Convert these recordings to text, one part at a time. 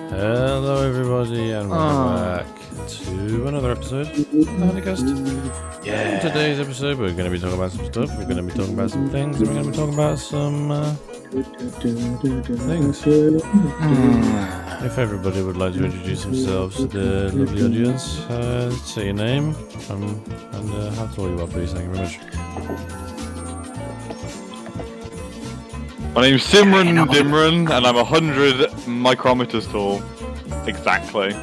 Hello everybody and welcome back to another episode of the Handicast. Yeah. In today's episode we're going to be talking about some stuff, we're going to be talking about some things, and we're going to be talking about some things. If everybody would like to introduce themselves to the lovely audience, say your name and how tall you are please, thank you very much. My name's Simran Dimran, and I'm 100 micrometers tall. Exactly.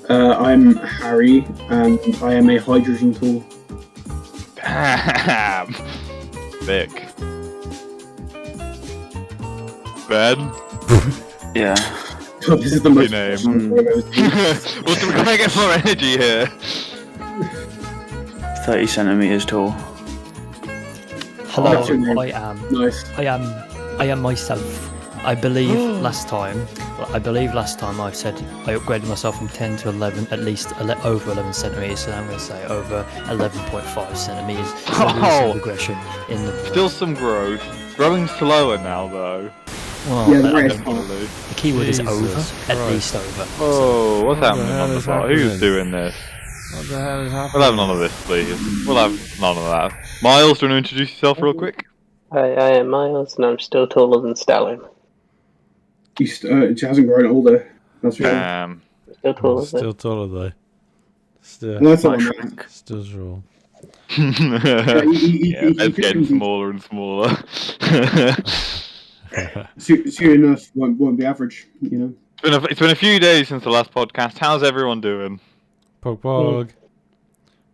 I'm Harry, and I am a hydrogen tool. Damn. Thick. Ben? Yeah. God, this is the most name. Well, We're gonna get more energy here. 30 centimeters tall. Hello, What's your name? I am myself. I believe last time I said I upgraded myself from 10 to 11, at least over 11 centimeters. So I'm going to say over 11.5 centimeters. Oh. Regression in the Still some growth. Growing slower now, though. well, Yeah, the rate is Definitely. the keyword is Jesus over, Christ. at least over. Oh, what's What the happening hell on the is bar? happening? Who's doing this? What the hell is We'll happening? have none of this, please. We'll have none of that. Miles, do you want to introduce yourself real quick? I am Miles, and I'm still taller than Stalin. it hasn't grown older. That's for sure. Damn. Still taller than. Still taller though. Still, No, that's not My on shrink. still tall. Yeah, he it's could getting be- smaller and smaller. Soon enough, won't be average, you know. It's been a few days since the last podcast. How's everyone doing? Pog pog.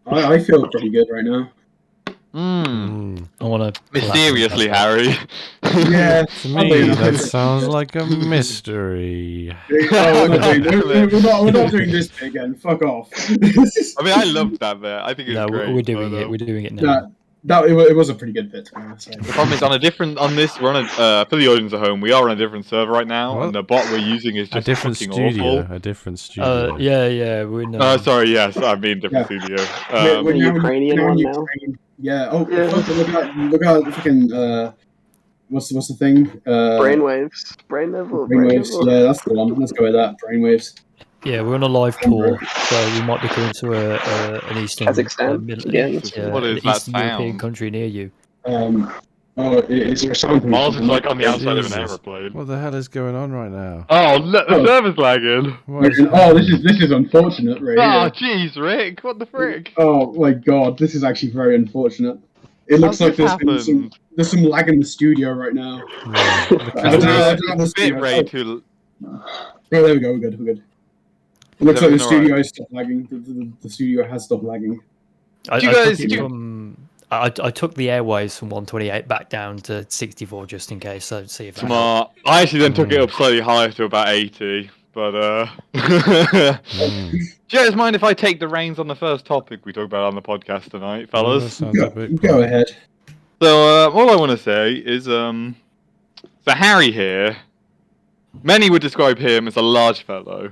I feel pretty good right now. I want to Mysteriously, Harry. Yeah. To me, that sounds like a mystery. We're not doing this bit again. Fuck off. I mean, I loved that bit. I think it's No, great. we're doing but, it. We're doing it now. It was a pretty good bit. To be honest. The problem is, we're on for the audience at home, we are on a different server right now, What? and the bot we're using is A just different fucking studio. awful. A different studio. Yeah, we're in. Sorry, yes, I mean different Yeah. studio. We're The now Ukrainian in one Ukraine. Yeah. Oh, Yeah. look at the fucking what's the thing? Brainwaves. Brainlevel. Brainwaves. Yeah, that's the one. Let's go with that. Brainwaves. Yeah, we're on a live tour, so we might be coming to an Eastern, Kazakhstan, again. What is an that Eastern European sound? country near you. Is there something? Mars is like on the outside of an Jesus. aeroplane. What the hell is going on right now? Oh, the server's lagging. What is This is unfortunate, right Oh, here. jeez, Rick, what the frick? Oh my god, this is actually very unfortunate. It looks How's like this there's some lag in the studio right now. Yeah, I don't know, I don't have the Bit studio. rate too. Oh, there we go. We're good. It looks like the everything studio has stopped lagging. The studio has stopped lagging. I took the airwaves from 128 back down to 64 just in case. So see if that helps. Smart. I actually then took it up slightly higher to about 80, but do you guys mind if I take the reins on the first topic we talk about on the podcast tonight, That fellas? sounds a bit Go ahead. So all I want to say is so Harry here, many would describe him as a large fellow,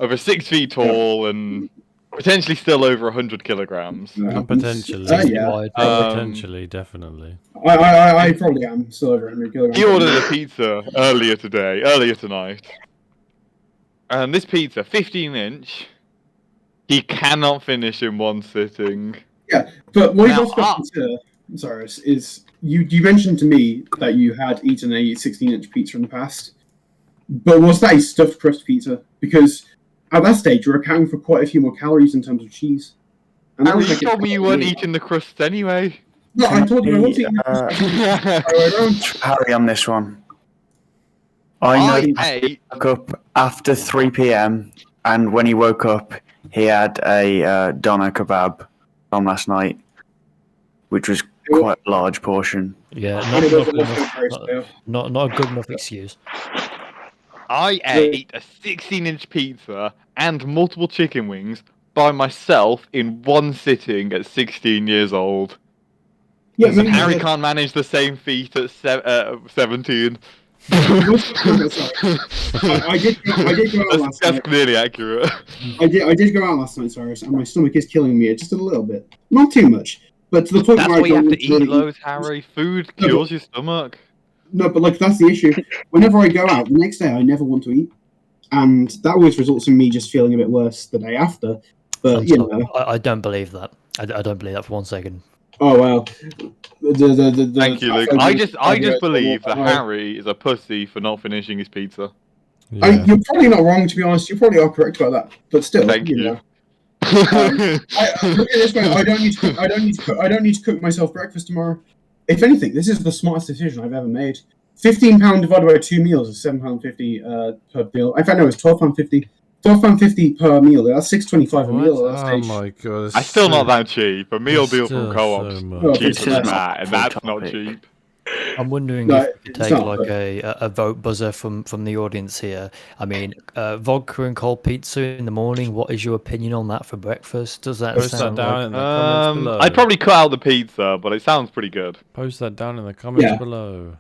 over 6 feet tall and potentially still over 100 kilograms. Potentially. Yeah. Wide. Potentially, definitely. I probably am still over 100 kilograms. He ordered a pizza earlier tonight. And this pizza, 15-inch, he cannot finish in one sitting. Yeah, but what Now, you've also consider, sorry, is you mentioned to me that you had eaten a 16-inch pizza in the past, but was that a stuffed crust pizza? Because at that stage, you're accounting for quite a few more calories in terms of cheese. And that Harry, was you like a- told me you weren't eating the crust anyway. No, I told you I wasn't eating the Uh, crust. Harry on this one. I know I he woke up after 3 p.m. and when he woke up, he had a doner kebab from last night, which was quite a large portion. Yeah, And it was not, also very stale. not a good enough excuse. I ate a 16-inch pizza and multiple chicken wings by myself in one sitting at 16 years old. Yeah, And Harry can't manage the same feat at 17. I did go out last That's night. clearly accurate. I did go out last night, Cyrus, and my stomach is killing me just a little bit. Not too much, but to the point That's where why you I have don't to eat really loads, Harry. Food No, cures your stomach. No, but like that's the issue. Whenever I go out, the next day I never want to eat, and that always results in me just feeling a bit worse the day after. But I'm you sorry, know, I don't believe that. I don't believe that for 1 second. oh well. Thank you, Luke. I just believe that Oh. Harry is a pussy for not finishing his pizza. I mean, Yeah. you're probably not wrong, to be honest. You probably are correct about that. But still, Thank you you. know. Look at it this way. I don't need to cook myself breakfast tomorrow. If anything, this is the smartest decision I've ever made. £15 divided by 2 meals is £7.50 per meal. In fact, no, it's £12.50. £12.50 per meal. That's $6.25 a meal at that Oh stage. my god. That's still not that cheap. A meal deal from still Co-op's so much. Oh, cheaper this than is that, and full that's not topic. cheap. I'm wondering No, if we could it's take not, like but- a vote buzzer from the audience here. I mean, vodka and cold pizza in the morning. What is your opinion on that for breakfast? Does that Post that sound down like in the comments below. I'd probably cut out the pizza, but it sounds pretty good. Post that down in the comments Yeah. below.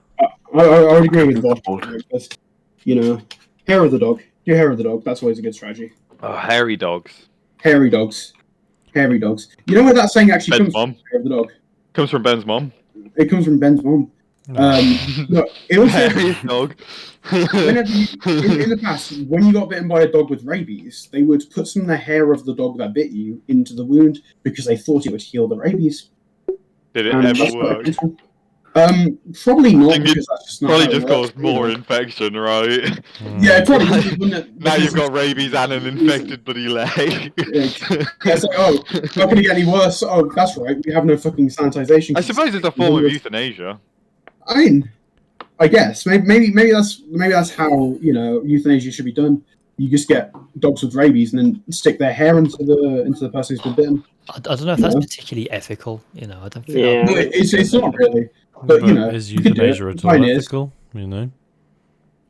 I would agree with vodka Cold. for breakfast. You know, hair of the dog. Do hair of the dog. That's always a good strategy. Oh, hairy dogs. Hairy dogs. Hairy dogs. You know where that saying actually Ben's comes from? mom. Hair of the dog. Comes from Ben's mom. It comes from Ben's mom. No, it also Hairy dog. whenever in the past, when you got bitten by a dog with rabies, they would put some of the hair of the dog that bit you into the wound because they thought it would heal the rabies. Did it And ever that's what it work? comes from. Probably not Think it because that's just not Probably how it just works, caused more you know. infection, right? Yeah, it probably wouldn't it? Now Because you've got rabies and an infected bloody leg. Yeah, it's like, oh, how can it get any worse? Oh, that's right. We have no fucking sanitization. I suppose it's a form of euthanasia. I mean, I guess maybe that's how euthanasia should be done. You just get dogs with rabies and then stick their hair into the person who's been bitten. I don't know if that's Yeah. particularly ethical. I don't think. Yeah. No, it's not really. But is you could do it. euthanasia at all Pioneers. ethical? You know?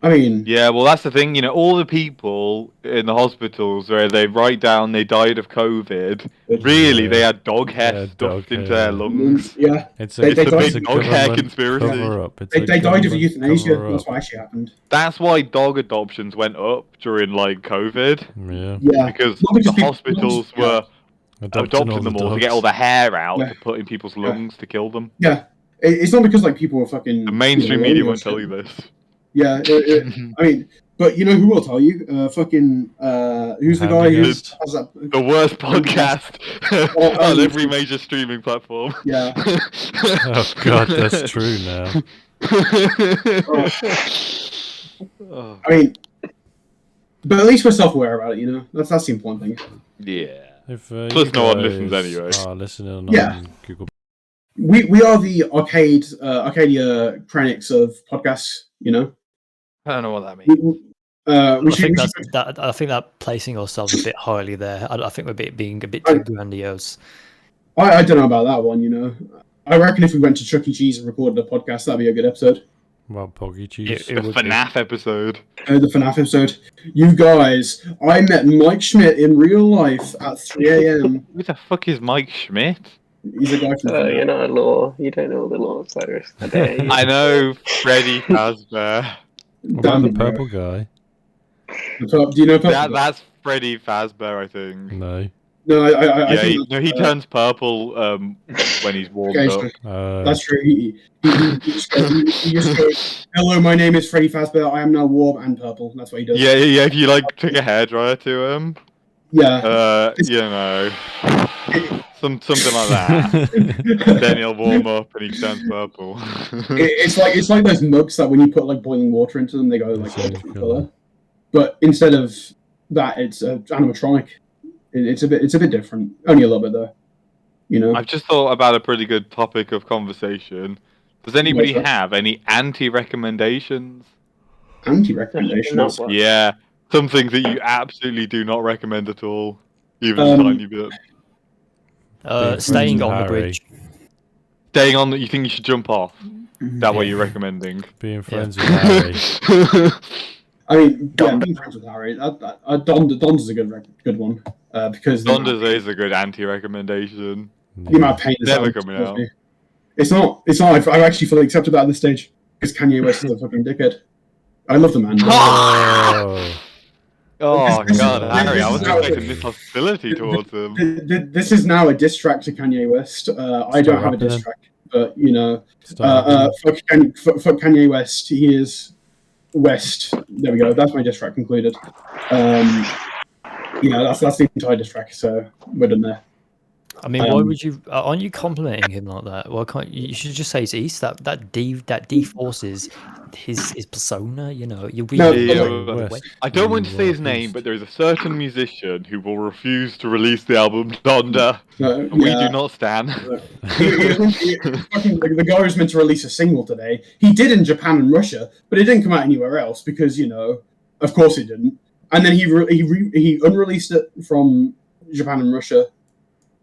I mean, Yeah, well, that's the thing. All the people in the hospitals where they write down they died of COVID. Really, Yeah. they had dog hair Yeah, stuffed dog into hair. their lungs. yeah, It's They- a, they It's a died- big dog hair government conspiracy. cover-up. It's they a died of government euthanasia. cover-up. That's what actually happened. That's why dog adoptions went up during COVID Yeah. Yeah, because Not because the people- hospitals yeah. were Adopting adopting them all to dogs. get all the hair out Yeah. to put in people's Yeah. lungs to kill them. yeah. It's not because people were fucking. The mainstream lonely media or won't shit. tell you this. Yeah, I mean, but you know who will tell you? Who's the guy who has Handicast. that? The worst podcast Oh, on every major streaming platform. Yeah. Oh god, that's true now. Oh, I mean, but at least we're self-aware about it. That's the important thing. yeah. If, Plus you no one guys listens anyway. Are listening Yeah. on Google. We are the Arcadia Kranix of podcasts. I don't know what that means. We I should. think I think that placing ourselves a bit highly there. I think we're being a bit too grandiose. I don't know about that one. I reckon if we went to Chuck E. Cheese and recorded a podcast, that'd be a good episode. Well, Poggy Cheese. The FNAF episode. The FNAF episode. You guys, I met Mike Schmidt in real life at 3 a.m. Who the fuck is Mike Schmidt? He's a guy from FNAF. You're not a law. You don't know the law, Cyrus. I dare you. I know Freddy Fazbear. What about the Damn it, bro. purple guy? Do you know Purple? That's Freddy Fazbear, I think. No. No, I Yeah, think he turns purple when he's warmed up. occasionally. Uh, That's true. He just goes, hello, my name is Freddy Fazbear. I am now warm and purple. That's what he does. Yeah. If you take a hairdryer to him, Yeah. something like that. Then he'll warm up and he turns purple. It's like those mugs that when you put boiling water into them, they go a different color. But instead of that, it's animatronic. It's a bit different. Only a little bit though. I've just thought about a pretty good topic of conversation. Does anybody What's that? have any anti-recommendations? Anti-recommendations. Not Yeah, some things that you absolutely do not recommend at all, even a Um, tiny bit. Staying with on the Harry. bridge. Staying on that, you think you should jump off? That what you're recommending? being friends with Harry. I mean, being friends with Harry. Don's is a good one because Dondas is a good anti-recommendation. the amount of pain is Never coming out. It's not. I've actually fully accepted that at this stage because Kanye West is a fucking dickhead. I love the man. Oh. Oh This is- god, Harry, I this was is how- expecting this hostility towards him. This is now a diss track to Kanye West. I don't have a diss happening? track, but you know, Stop. fuck Kanye West. He is West. There we go. That's my diss track concluded. That's the entire diss track. So we're done there. I mean, why would you? Aren't you complimenting him like that? Why can't you? You should just say it's East. That deforces his persona. You know, you'll be. No, West. I don't want to say his name, but there is a certain musician who will refuse to release the album Donda. No, We do not stand. The guy was meant to release a single today. He did in Japan and Russia, but it didn't come out anywhere else because of course it didn't. And then he unreleased it from Japan and Russia.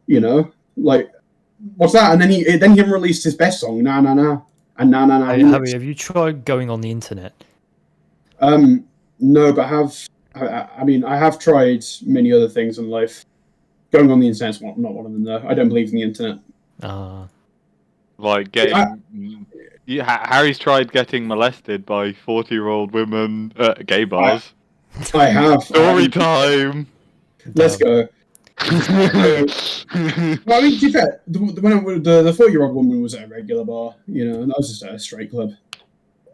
What's that? And then he released his best song, Na Na Na, and Na Na Na. Harry, have you tried going on the internet? No, but I have tried many other things in life. Going on the internet's not one of them, though. I don't believe in the internet. Like Harry's tried getting molested by 40-year-old women at gay bars. I have. Story time. Let's go. Well, I mean, to be fair, the 40-year-old woman was at a regular bar, and that was just at a straight club.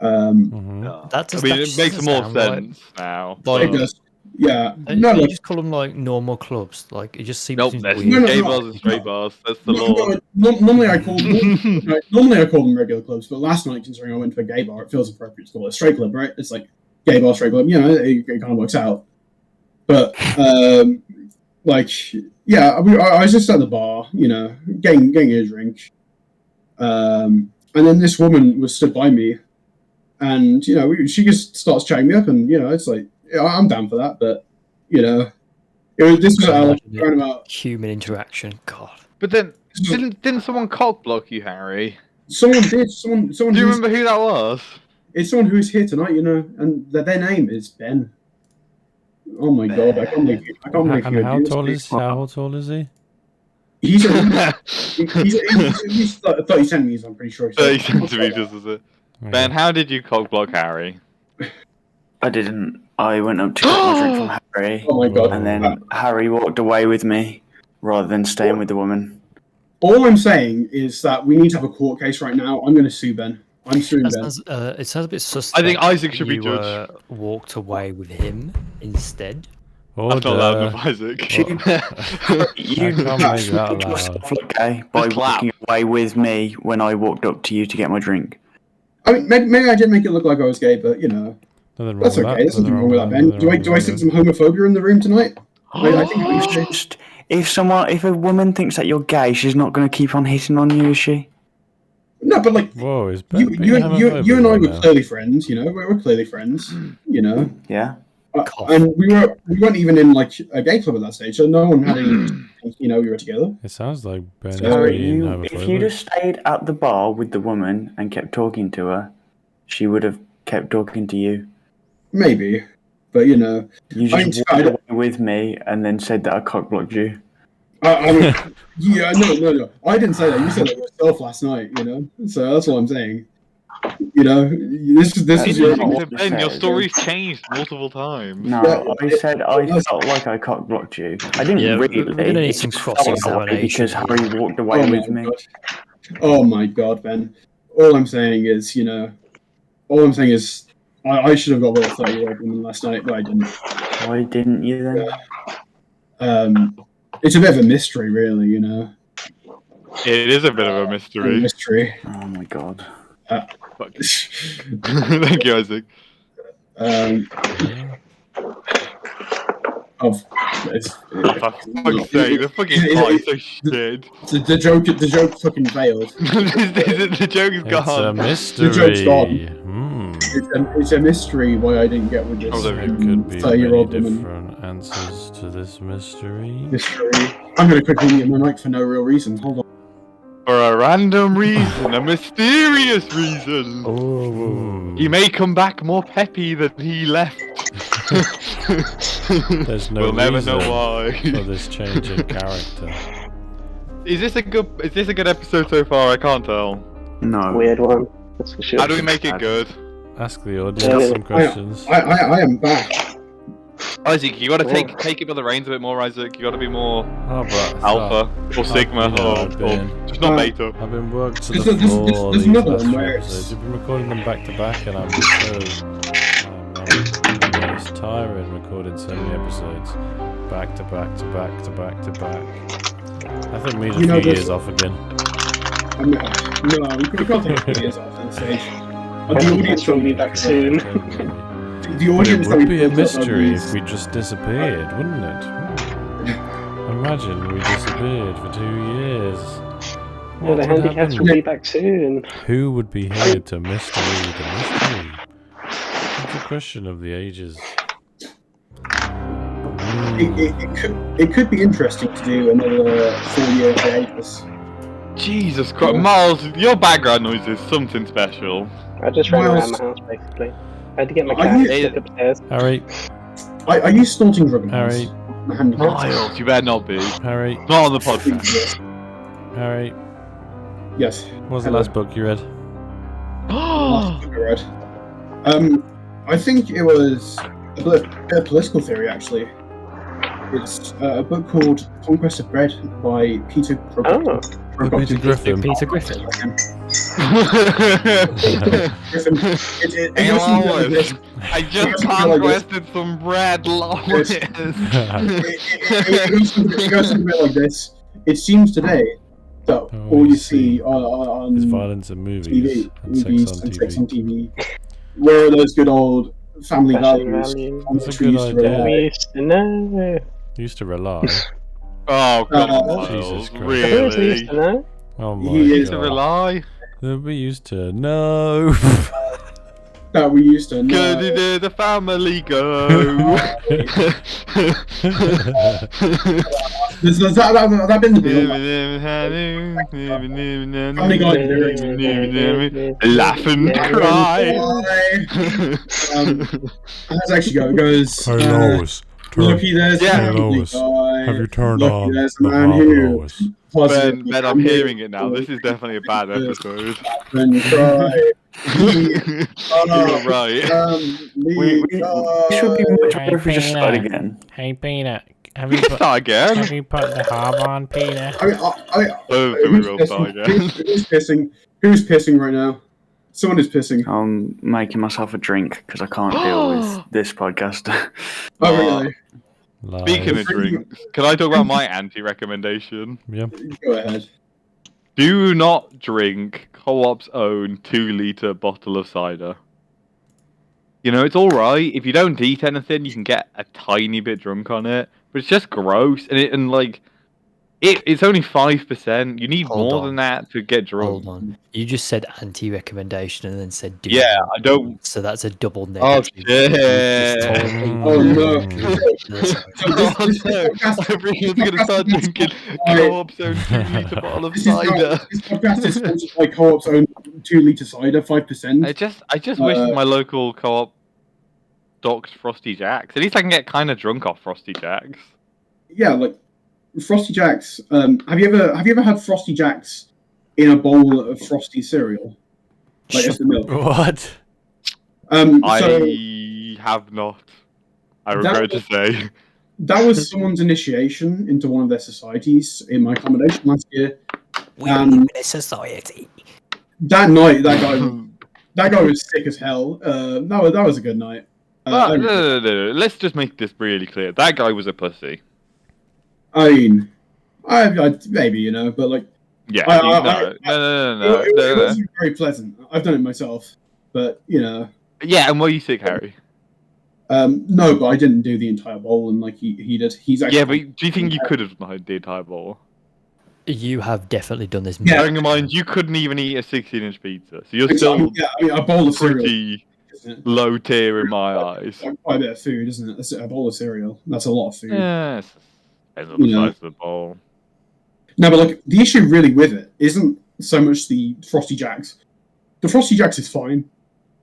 It makes more sense now. It does. Yeah. You just call them like normal clubs. Like it just seems. Nope, seems there's weird. gay bars and straight bars. That's the law. Normally I call them regular clubs, but last night, considering I went to a gay bar, it feels appropriate to call it a straight club, right? It's like gay bar, straight club. It kind of works out. But I was just at the bar, getting a drink, and then this woman was stood by me, and she just starts chatting me up, and it's like I'm down for that, but this was around about human interaction. God. But then didn't someone cock block you, Harry? Someone did. Someone. Do you remember who that was? It's someone who's here tonight, and their name is Ben. Oh my god! I can't believe And how tall is he? He's at least 30 centimeters. I'm pretty sure. 30 centimeters, is it? Yeah. Ben, how did you cock block Harry? I didn't. I went up to get my drink from Harry, Oh my god! and then Harry walked away with me rather than staying with the woman. All I'm saying is that we need to have a court case right now. I'm going to sue Ben. I'm suing Ben. It sounds a bit suspect. I think Isaac should be you, judged. Walked away with him instead. That's not loud enough, Isaac. You I can't make that loud. yourself look gay by walking away with me when I walked up to you to get my drink. I mean, maybe I did make it look like I was gay, but Nothing wrong that's with okay. that. There's nothing wrong with that, Ben. Do I sense some homophobia in the room tonight? I think we It's should. just if a woman thinks that you're gay, she's not going to keep on hitting on you, is she? No, but like Whoa, is you and I were now? clearly friends. We're clearly friends. Yeah. And we weren't even in like a gay club at that stage, so no one had any. We were together. It sounds like Ben is So being If you just stayed at the bar with the woman and kept talking to her, she would have kept talking to you. Maybe, but You I just mean, walked away with me and then said that I cock blocked you. I mean, yeah, no. I didn't say that. You said that yourself last night. So that's what I'm saying. This is your. Ben, your story's changed multiple times. No, I said I felt like I cock blocked you. I didn't Yeah, really. we're gonna need It some just cross-examination because here. Harry walked away with me. Oh my god, Ben. All I'm saying is, I should have got with a 30-year-old woman last night, but I didn't. Why didn't you then? It's a bit of a mystery, really. It is a bit of a mystery. Mystery. Oh my god. Fuck. Thank you, Isaac. For fuck's sake, the fucking plot is so shit. The joke fucking failed. The joke is It's a gone. mystery. The joke's gone. It's a mystery why I didn't get with this Oh, There could be 30-year-old many woman. different answers to this mystery. Mystery. I'm going to quickly mute my mic for no real reason. Hold on. For a random reason, a mysterious reason. Oh. He may come back more peppy than he left. There's no We'll never reason know why. for this change in character. Is this a good episode so far? I can't tell. No. Weird one, that's for sure. How do we make it good? Ask the audience some questions. I am back. Isaac, you gotta take it by the reins a bit more, Isaac. You gotta be more Oh, but alpha or sigma or just not beta. I've been worked to There's- the there's- floor there's these another last one few where episodes. it's- You've been recording them back to back, and I'm so it's tiring recording so many episodes back to back to back to back to back. I think we need a You know, few this- years off again. No, we can't take 2 years off on stage. The audience will be back soon. The But audience it that would we be a built up mystery is- if we just disappeared, wouldn't it? Imagine we disappeared for 2 years. Yeah, What the would Handicast happen? will be back soon. Who would be here to mystery the mystery? It's a question of the ages. It could be interesting to do another 4-year hiatus. Jesus Christ, Miles, your background noise is something special. I just ran around Miles- my house basically. I had to get my Are cat you- to get upstairs. Harry, Are you snorting drug Harry, The Handicast? Miles, you better not be. Harry, Not on the podcast. Harry. Yes. What was the Hello. last book you read? Last book I read. I think it was a bit of political theory, actually. It's a book called Conquest of Bread by Peter Oh, Peter Griffin. Peter Griffin. Griffin. It Hey, goes something like Lois, this. I just conquested some bread, Lois. It goes something a bit like this. It seems today that Oh, all I you see. see on It's violence in movies TV, and movies sex on and TV. sex on TV, where are those good old family fashion values value. on That's which a we good used to idea. We rely? used to know. Used to rely. Oh, come on, Jesus Miles, Christ. Who was we used really? to know? Oh my He is To god. rely? That we used to know. That we used to Go know. to the family go. There's that been the deal. Family Guy. Laugh and cry. How's it actually go? It goes. Hey Lois, Lucky there's Yeah. a family Lois, guy. have you turned Lucky on there's a the man Harbour who Lois? positive Ben, I'm hearing it now. This is definitely a bad episode. and cry. You're right. We should be much better if we just start again. Hey Peter, have We can start again. you put the harbour on, Peter? I Oh, so we will start again. Who's pissing? Who's pissing right now? Someone is pissing. I'm making myself a drink because I can't deal with this podcast. Oh, really? Speaking of drinks, can I talk about my anti-recommendation? Yeah. Go ahead. Do not drink Co-op's own 2-litre bottle of cider. You know, it's alright. If you don't eat anything, you can get a tiny bit drunk on it. But it's just gross. It's only 5%. You need Hold more on. than that to get drunk. Hold on. You just said anti-recommendation and then said do Yeah, not. I don't... So that's a double Oh, negative. You just told shit. people Oh, no. to do this. So this Oh no, podcast- everyone's gonna start drinking Co-op's own 2-litre bottle of cider. This podcast is sponsored by Co-op's own 2-litre cider, 5%. I just wish my local Co-op docked Frosty Jacks. At least I can get kind of drunk off Frosty Jacks. Yeah, like Frosty Jacks. Have you ever had Frosty Jacks in a bowl of Frosty cereal? Like just the milk. What? So I have not. I regret to say. that was someone's initiation into one of their societies in my accommodation last year. We live in a society. That night, that guy was sick as hell. That was a good night. No. Let's just make this really clear. That guy was a pussy. I mean, I maybe but like, Yeah. No. No. it wasn't very pleasant. I've done it myself, but Yeah, and were you sick, Harry? no, but I didn't do the entire bowl, and like he did. He's actually Yeah, but do you think you could have done the entire bowl? You have definitely done this. Yeah. Bearing in mind, you couldn't even eat a 16-inch pizza, so you're I still mean, a bowl of cereal. pretty Isn't it? low tier in my eyes. Like quite a bit of food, isn't it? That's a bowl of cereal. That's a lot of food. Yes. Depends on the Yeah. size of the bowl. No, but like the issue really with it isn't so much the Frosty Jacks. The Frosty Jacks is fine.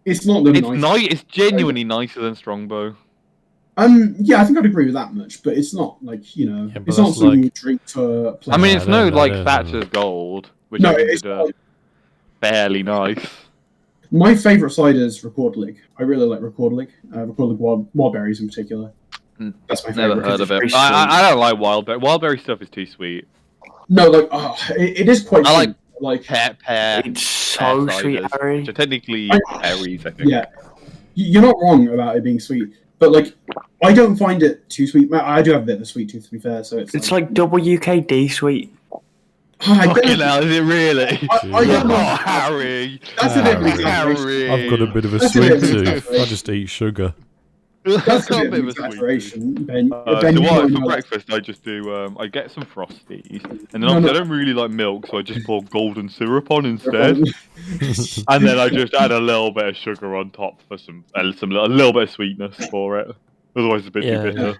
It's not the It's nice. nice. It's genuinely nicer than Strongbow. Yeah, I think I'd agree with that much, but it's not like Yeah, but it's not that's something like- you drink for I pleasure. mean, it's I no don't like know. Thatcher's Gold, which No, I it's consider fairly nice. My favourite cider is Record Lig. I really like Record Lig. Record Lig wild berries in particular. That's my Never favorite. heard of it. Very I don't like wildberry. Wildberry stuff is too sweet. No, like it is quite. I sweet. Like Pear. It's so sweet, ciders, Harry. which are technically berries, I think. yeah, you're not wrong about it being sweet, but like I don't find it too sweet. I do have a bit of a sweet tooth, to be fair. So It's like double UKD sweet. I don't Fucking know. hell, is it really? I don't know. Oh, Harry. That's a bit of an Harry. exaggeration. I've got a bit of a That's a bit sweet of an tooth. exaggeration. I just eat sugar. That's a Got bit of an a sweet tooth. exaggeration, Ben. So Ben, you what know for how- breakfast I just do I get some frosties and then No, obviously no. I don't really like milk so I just pour golden syrup on instead and then I just add a little bit of sugar on top for a little bit of sweetness for it, otherwise it's a bit Yeah. too bitter.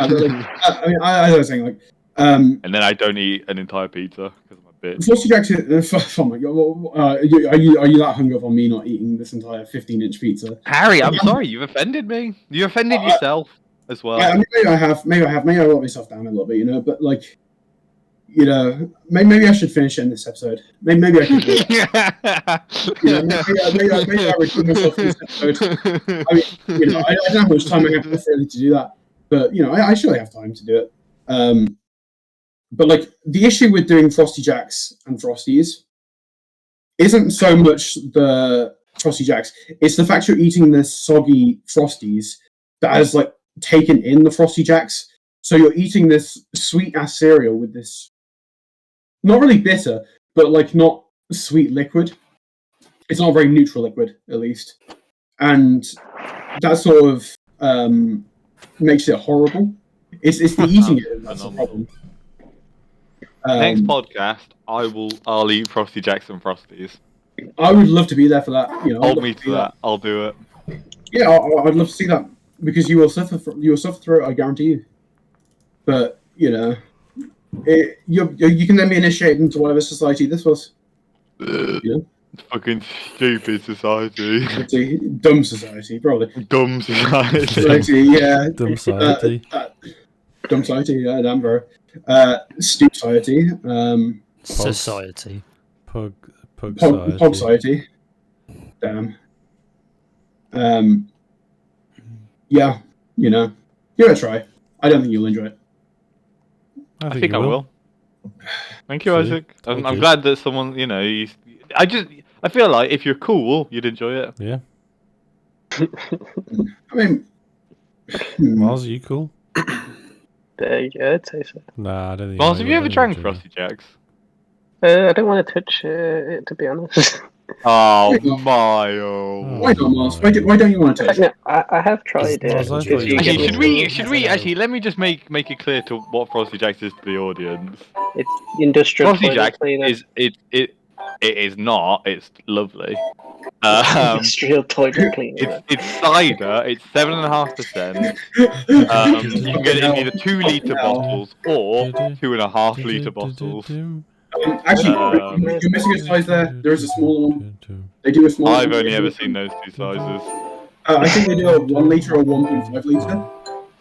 I mean, I was saying like, And then I don't eat an entire pizza because I'm a bitch. Frosty Jacks. Oh my god! Are you that hung up on me not eating this entire 15-inch pizza? Harry, I'm sorry, you've offended me. You offended yourself as well. I mean, maybe I have. Maybe I let myself down a little bit, but like, maybe I should finish it in this episode. Maybe I could. Do it. Maybe I record myself in this episode. I mean, I don't know how much time I have necessarily to do that, but I surely have time to do it. But like the issue with doing Frosty Jacks and Frosties isn't so much the Frosty Jacks; it's the fact you're eating the soggy Frosties that has like taken in the Frosty Jacks. So you're eating this sweet ass cereal with this not really bitter, but like not sweet liquid. It's not a very neutral liquid, at least, and that sort of makes it horrible. It's the eating it that's the problem. Next podcast, I'll eat Frosty Jacks and Frosties. I would love to be there for that. Hold me to that. I'll do it. Yeah, I'd love to see that because you will suffer. You will suffer through it. I guarantee you. But you can then be initiated into whatever society this was. Fucking stupid society. It's a dumb society, probably. Dumb society. Society, yeah. Dumb society. Dumb society, yeah, damn bro. Stoop society. Society. Pug Pog society. Damn. Yeah, give it a try. I don't think you'll enjoy it. I think I will. Thank you, See? Isaac. I'm Told you. glad that someone, I feel like if you're cool, you'd enjoy it. Yeah. I mean, Mars, are you cool? Yeah, I'd say so. Nah, I don't think. Miles, have you ever drank Frosty? Frosty Jacks? I don't want to touch it, to be honest. Oh, Wait, what? Miles. why not, Mars? Why don't you want to taste it? No, I have tried it. Mars, I If thought you you- give Actually, me should we actually let me just make it clear to what Frosty Jacks is to the audience. It's industrial Frosty toilet Jacks cleaner. is it is not. It's lovely. Industrial toilet cleaner. It's cider. It's 7.5%. You can get it in either 2 litre bottles or 2.5 litre bottles. Actually, Um, you're missing a size there. There is a smaller one. They do a smaller I've one. only ever seen those two sizes. I think they do a 1 litre or 1.5 litre.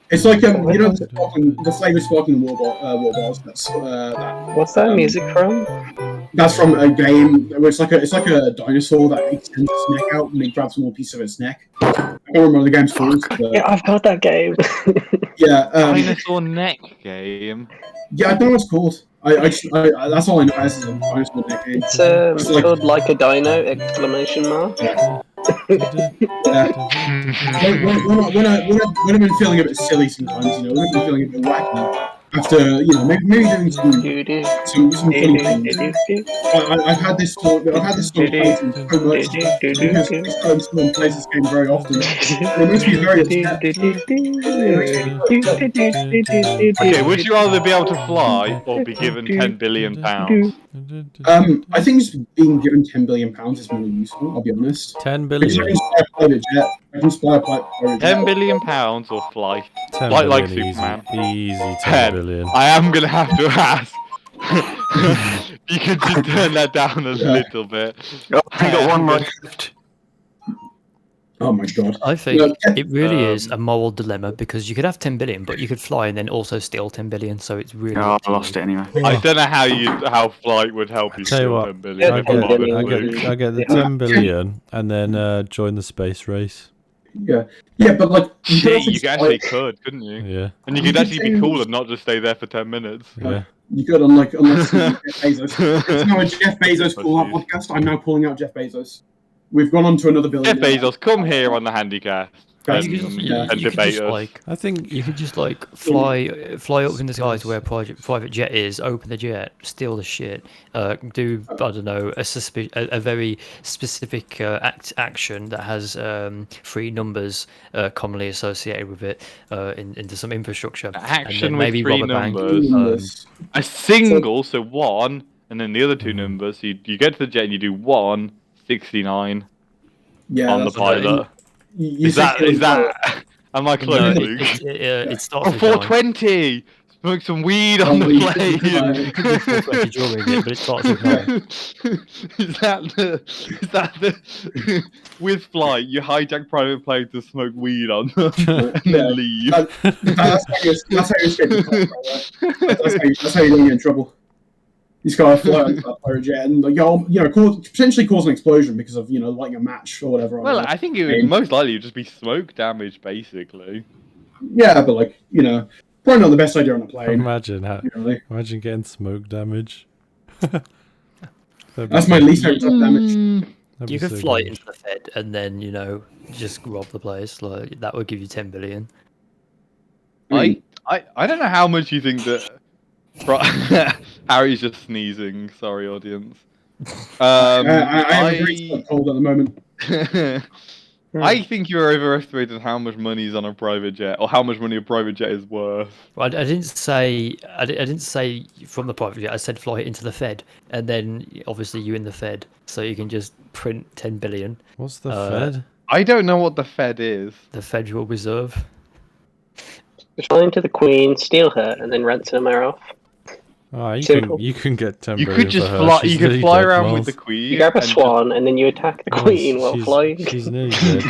It's like the flavor sparkling water bottles. What's that music from? That's from a game where it's like a dinosaur that extends its neck out and it grabs one piece of its neck. I can't remember what the game's called. But, Yeah, I've got that game. yeah, Dinosaur neck game. yeah, I don't know what it's called. I that's all I know as a dinosaur neck game. It's called Like a Dino! Exclamation mark. When I've been feeling a bit silly sometimes, when I've been feeling a bit wacky after, maybe doing some funny things. I've had this sort of place so much because I don't still play this game very often. It makes me very upset. Okay, would you rather be able to fly or be given £10 billion? I think just being given £10 billion is more useful, I'll be honest. 10 Because I billion. can fly a private jet. I can fly a private jet. £10 billion or flight? 10 Like billion, Superman. Easy 10 10. billion. I am gonna have to ask. You could just turn that down a little bit. I got one left. Oh my god. I think No, it really is a moral dilemma because you could have 10 billion, but you could fly and then also steal 10 billion. So it's really. Oh, up I to lost you. it anyway. I don't know how flight would help you Tell you steal what, 10 billion. I if I'm honest with you. get the 10 billion and then join the space race. Yeah, but like Shit, also you just, actually like, could, couldn't you? Yeah. And you You could could actually be change- cool and not just stay there for 10 minutes. Yeah. you could unless Jeff Bezos. It's now a Jeff Bezos Oh, call out jeez. podcast. I'm now calling out Jeff Bezos. We've gone on to another Jeff billionaire. Bezos, come here on the Handicast Guys, and, You could, Yeah. and you could debate just us. like I think you could just like fly up in the sky to where a private jet is, open the jet, steal the shit, do I don't know a very specific action that has 3 numbers commonly associated with it into some infrastructure, Action and then with maybe 3 rob a bank. numbers. A single, so 1, and then the other 2 numbers. So you get to the jet and you do 169 Yeah, on the that's pilot. You Is that? Am I No, close, Luke? it starts Oh, with 9. 420! Smoke some weed on the we- plane! You could do 420 during it, but it starts with 9. Is that the with flight, you hijack private planes to smoke weed on them and Yeah. then leave. That's how you escape the cops, right? That's how you don't get in trouble. He's got to fly on that pirate jet and potentially cause an explosion because of lighting a match or whatever. Well, I think it would most likely just be smoke damage, basically. Yeah, but probably not the best idea on a plane. imagine Really. imagine getting smoke damage. That's my least favorite type of damage. You could fly into the Fed and then just rob the place. Like that would give you 10 billion. I don't know how much you think that. Harry's just sneezing. Sorry, audience. I have a great cold at the moment. I think you're overestimating how much money is on a private jet, or how much money a private jet is worth. Well, I didn't say I didn't say from the private jet. I said fly it into the Fed, and then obviously you in the Fed, so you can just print 10 billion. What's the Fed? I don't know what the Fed is. The Federal Reserve. Fly into the Queen, steal her, and then ransom her off. Oh, Simple. you can get 10 You billion could just for her. fly. She's You could nearly fly dead, around Miles. with the Queen. You grab a and swan, and then you attack the Miles, Queen while flying. She's nearly dead.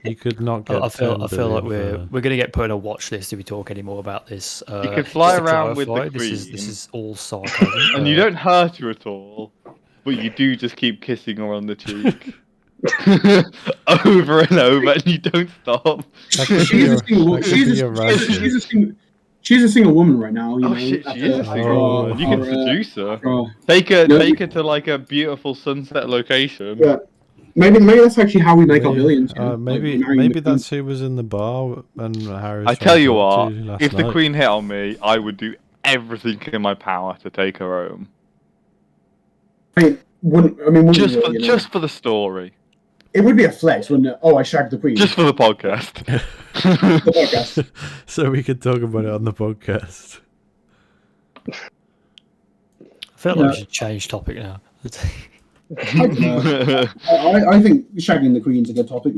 You could not get. I feel 10 like billion we're gonna get put on a watch list if we talk any more about this. You could fly just to around with the clarify, this Queen. is all sarcasm. and you don't hurt her at all, but you do just keep kissing her on the cheek. Over and over, and you don't stop. She's a single woman right now. Oh shit, she is a single Oh, woman. You can oh, seduce her. Oh. Take her to like a beautiful sunset location. Yeah. Maybe that's actually how we make our billions. Maybe that's who was in the bar and Harry. I tell you what, if the Queen hit on me, I would do everything in my power to take her home. Just for the story. It would be a flex, wouldn't it? Oh, I shagged the Queen. Just for the podcast. The podcast. So we could talk about it on the podcast. I feel like we should change topic now. I don't know. I think shagging the Queen's a good topic,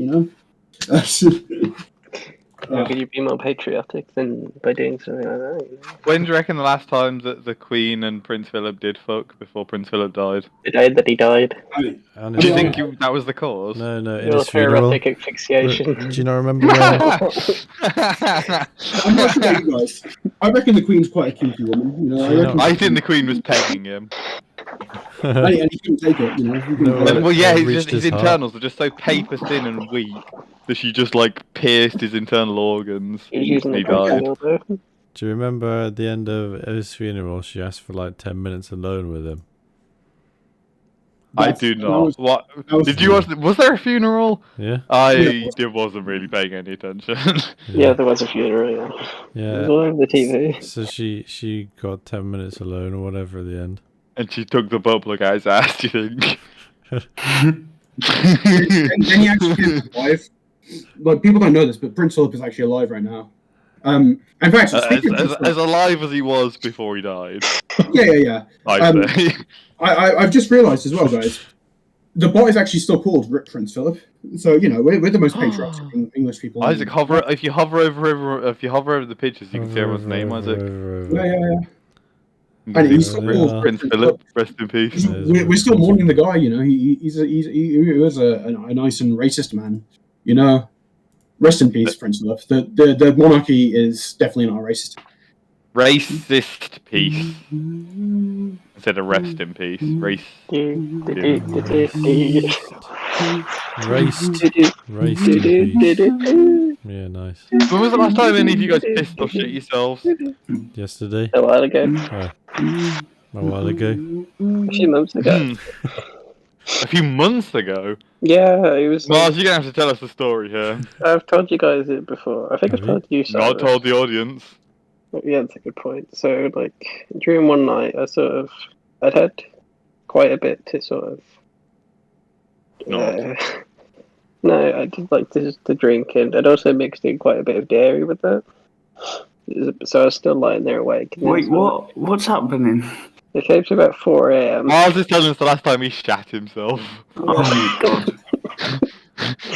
How could you be more patriotic than by doing something like that? When do you reckon the last time that the Queen and Prince Philip did fuck before Prince Philip died? The day that he died. And Do you it's- think that was the cause? No, in Your his funeral. erotic asphyxiation. Do you not remember when? I'm not sure about you guys. I reckon the Queen's quite a kinky woman. I think the Queen was pegging him. and he couldn't take it. No, Well, yeah, it reached his his heart. internals are just so paper thin and weak that she just like pierced his internal organs. He was using He the cocaine died. dildo. Do you remember at the end of his funeral, she asked for like 10 minutes alone with him? I do not. What that was- did you watch? Was there a funeral? Yeah, I wasn't really paying any attention. Yeah, there was a funeral, yeah. It yeah. was all over the TV. So she got 10 minutes alone or whatever at the end. And she took the bubbler guy's ass. Do you think? And he actually is alive. Like, people don't know this, but Prince Philip is actually alive right now. In fact, speaking of Prince as alive as he was before he died, Philip- yeah. I'd say. I've just realised as well, guys. The bot is actually still called Rip Prince Philip. So we're the most patriotic English people. Isaac, if you hover over the pictures, you can see everyone's name, Isaac. Yeah. And he's still called Prince Philip, rest in peace. We're still mourning the guy. He was a nice and racist man. Rest in peace, Prince Philip. The monarchy is definitely not racist. Racist peace. Instead of rest in peace. Race. Raced in peace. Yeah, nice. When was the last time any of you guys pissed or shit yourselves? Yesterday. A while ago. Oh, a while ago. A few months ago. A few months ago? Yeah, it was. Mars, you're gonna have to tell us the story here. I've told you guys it before. I think Have I've told you. Not told the audience. Yeah, that's a good point. So, like, during one night, I'd had quite a bit to sort of. Not. No, I did like to drink, and I'd also mixed in quite a bit of dairy with that. So I was still lying there awake. And Wait, what? What's happening? It came to about 4 a.m. Mars is telling us the last time he shat himself. Oh my god.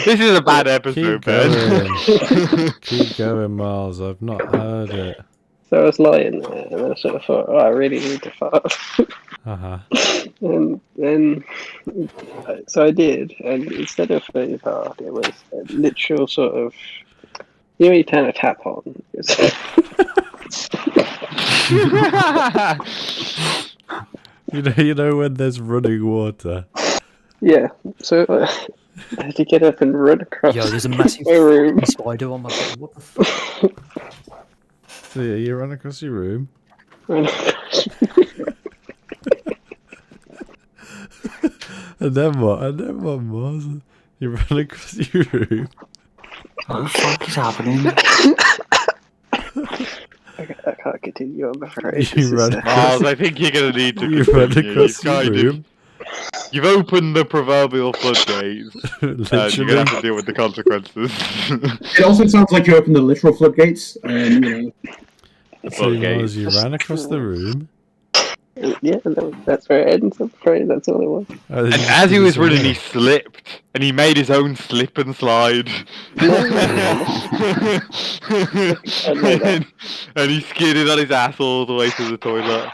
This is a bad episode, Keep Ben. going. Keep going, Miles. I've not heard it. So I was lying there, and then I sort of thought, oh, I really need to fart. Uh-huh. And then, so I did, and instead of very hard, it was a literal sort of, you know, you turn a tap on. You know when there's running water. Yeah, so I had to get up and run across Yo, there's a massive my room. spider on my bed. What the fuck? So yeah, you run across your room. Run And then what? And then what, Miles? You run across your room. What the fuck is happening? I can't continue, I'm afraid. You run Mars, I think you're gonna need to You run continue. across your You've room. You've opened the proverbial floodgates, and you're gonna have to deal with the consequences. It also sounds like you opened the literal floodgates. You know. So Miles, you ran across the room. Yeah, that's where it ends, I'm afraid. That's all it was. And And as he was running, he slipped, and he made his own slip and slide. And he skidded on his ass all the way to the toilet.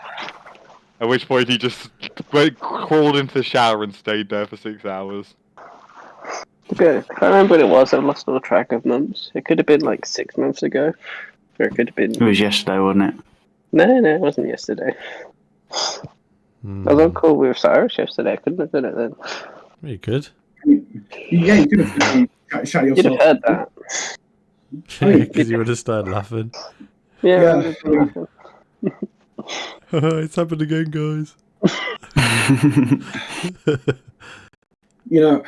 At which point he just crawled into the shower and stayed there for 6 hours. To be honest, I can't remember what it was. I've lost all track of months. It could have been like 6 months ago. Or it could have been... It was yesterday, wasn't it? No, it wasn't yesterday. I was on call with Cyrus yesterday. I couldn't have done it then. You could. Yeah, you could have shot You'd yourself. have heard that. Because you would have started laughing. Yeah. It's happened again, guys. You know,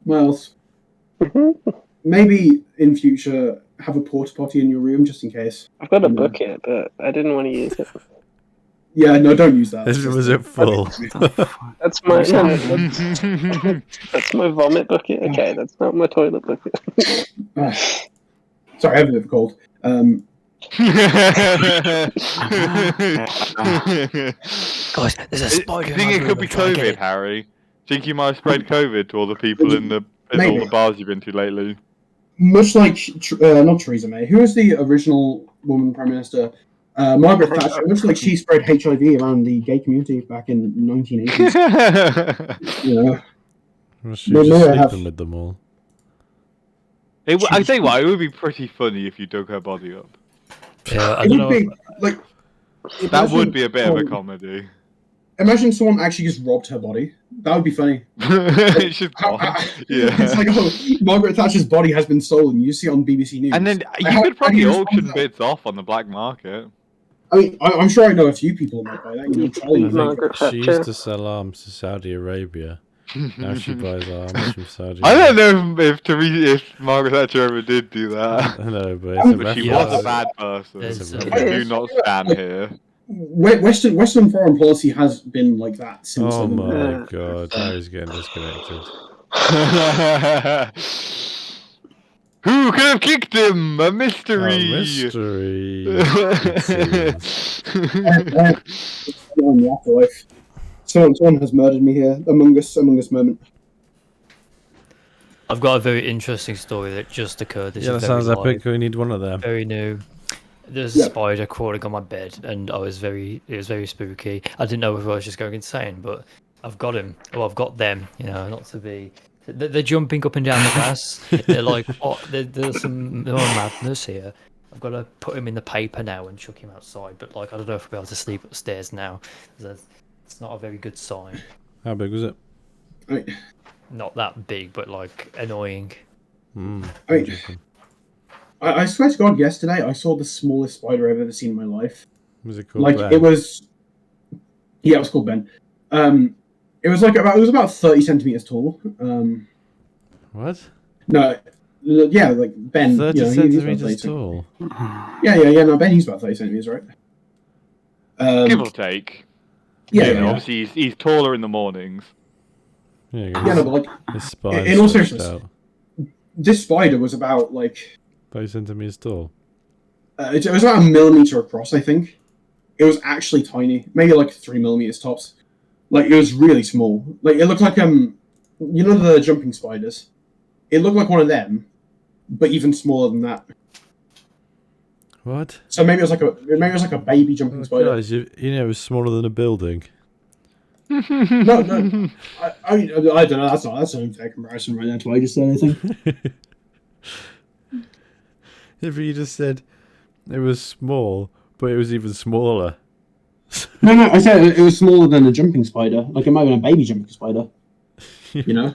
Miles, maybe in future have a porta potty in your room just in case. I've got a bucket, but I didn't want to use it. Yeah, no, don't use that. Was it full? That's my that's my vomit bucket. Okay, that's not my toilet bucket. Sorry, I have a bit of a cold. Guys, there's a spider. I think it could be COVID, Harry. Think you might have spread COVID to all the people in all the bars you've been to lately. Much like not Theresa May, who was the original woman prime minister? Margaret Thatcher. Much like she spread HIV around the gay community back in the 1980s. You know. Well, she was just sleeping with them all. I tell you what, it would be pretty funny if you dug her body up. Yeah, I It don't would know. be like That would be a bit of a comedy. Imagine someone actually just robbed her body. That would be funny. It's just gone. Yeah. It's like, oh, Margaret Thatcher's body has been stolen. You see it on BBC News. And then you How could probably do you respond to auction that? bits off on the black market. I mean, I'm sure I know a few people might buy that. You know, Charlie. I Margaret think she Thatcher. used to sell arms to Saudi Arabia. Now she buys arms from Saudi I Arabia. don't know if Margaret Thatcher ever did do that. I know, but it's a But she reference. was a bad person. There's, We uh, do not stand here. Western foreign policy has been like that since. Oh the- my god, Harry's getting disconnected. Who could have kicked him? A mystery. Oh, mystery. It seems. in the afterlife. Someone has murdered me here. Among Us moment. I've got a very interesting story that just occurred. This Yeah, is that very sounds live, epic. We need one of them. very new. There's Yeah. a spider crawling on my bed, and it was very spooky. I didn't know if I was just going insane, but I've got him. Well, I've got them. You know, not to be. They're jumping up and down the grass. They're like, oh, there's some madness here. I've got to put him in the paper now and chuck him outside. But like, I don't know if I'll be able to sleep upstairs now. It's not a very good sign. How big was it? I mean, Not that big, but like annoying. Mm, I mean- interesting. I swear to God, yesterday I saw the smallest spider I've ever seen in my life. Was it called Like Ben? it was, yeah, it was called Ben. It was about 30 centimeters tall. What? No, yeah, like Ben. 30 you know, he's about centimeters 30 tall. Yeah. No, Ben, he's about 30 centimeters, right? Give or take. Yeah. Obviously, he's taller in the mornings. Yeah, Yeah, no, but like his spine in all stretched seriousness, out. this spider was about like 30 centimeters tall. it was about 1 millimeter across, I think. It was actually tiny, maybe like 3 millimeters tops. Like it was really small. Like it looked like you know the jumping spiders. It looked like one of them, but even smaller than that. What? So maybe it was like a baby jumping Oh, spider. guys, you know, it was smaller than a building. No. I mean, I don't know. That's an unfair comparison, right? That's why I just said anything. If you just said it was small, but it was even smaller. No, I said it was smaller than a jumping spider. Like it might have been a baby jumping spider. You know.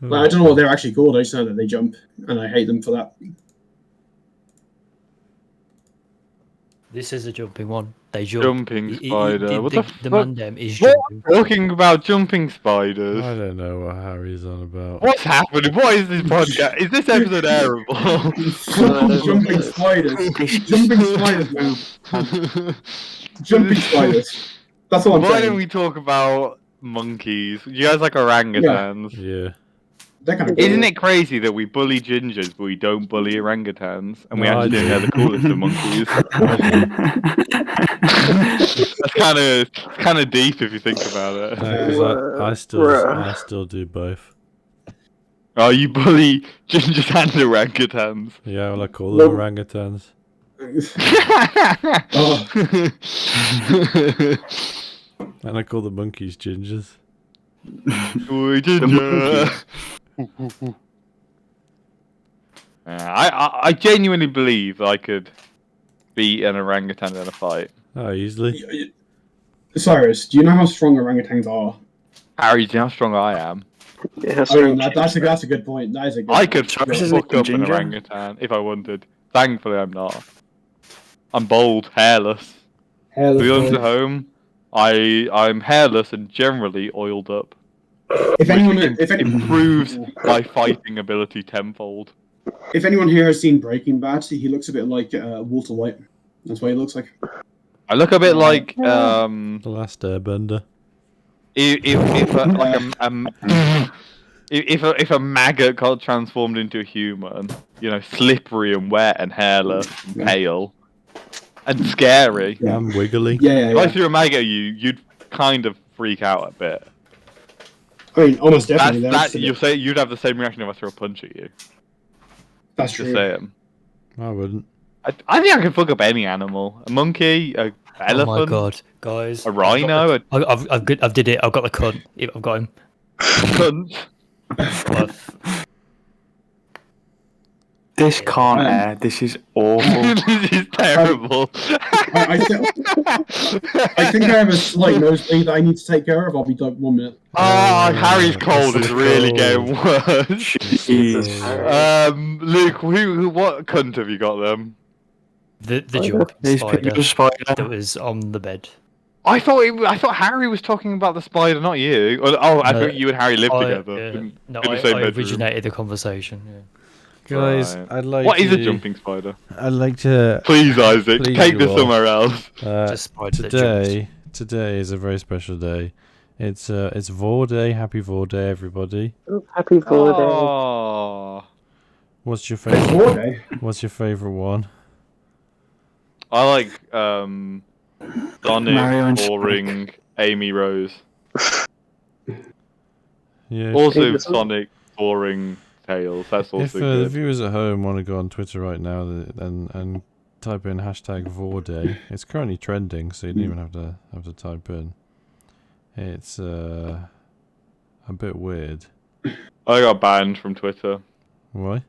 Like, I don't know what they're actually called. I just know that they jump, and I hate them for that. This is a jumping one. They jump. Jumping spider. What the the fuck? mandem is What? jumping. Talking about jumping spiders. I don't know what Harry's on about. What's happening? What is this podcast? Is this episode airable? Jumping spiders. Jumping spiders, man. Jumping spiders. That's what I'm Why saying. don't we talk about monkeys? You guys like orangutans? Yeah. They're kind of Isn't it crazy that we bully gingers, but we don't bully orangutans, and we No, I actually think do. they're the coolest of monkeys? That's kind of deep if you think about it. Because I still do both. Oh, you bully gingers and orangutans. Yeah, well, I call them No. orangutans. Oh. And I call the monkeys gingers. Oi, ginger. I genuinely believe I could beat an orangutan in a fight. Oh, easily. Cyrus, do you know how strong orangutans are? Harry, do you know how strong I am? Yeah, I mean, that's a good point. That is a good I point. could Cyrus is fuck a up an ginger. orangutan if I wanted. Thankfully, I'm not. I'm bald, hairless. Hairless To be honest boy. at home, I'm hairless and generally oiled up. If anyone, Which improves my fighting ability tenfold. if anyone here has seen Breaking Bad, he looks a bit like Walter White. That's what he looks like. I look a bit like The last airbender. if a maggot got transformed into a human, you know, slippery and wet and hairless and pale and scary. Yeah. I'm wiggly. Yeah. If I threw a maggot at you, you'd kind of freak out a bit. I mean, almost definitely. You'd have the same reaction if I threw a punch at you. That's Just true. saying. I wouldn't. I think I can fuck up any animal. A monkey, a elephant, Oh my god, guys! a rhino, a I've did it. I've got the cunt. I've got him. cunt. This can't air. This is awful. This is terrible. I think I have a slight nosebleed that I need to take care of. I'll be like 1 minute. Harry's cold That's is so really cold. getting worse. Jesus. Luke, what cunt have you got them? The jumping These spider people spider. that was on the bed. I thought Harry was talking about the spider, not you. Oh, I No, thought you and Harry lived together. No, in the same I bedroom. originated the conversation. Yeah. Guys, Right. I'd like What to... is a jumping spider? I'd like to... Please, Isaac, Please, take you this all. somewhere else. Just spider that jumps. Today is a very special day. It's Vor Day. Happy Vor Day, everybody. Happy birthday. Oh, What's your It's favorite? 4 day. What's your favorite one? I like Sonic, Mario and Boring, Amy Rose. Yeah. Also, Hey, Sonic, Boring, Tails. That's If also the good. viewers at home want to go on Twitter right now and type in hashtag #VorDay, it's currently trending, so you don't even have to type in. It's a bit weird. I got banned from Twitter. Why?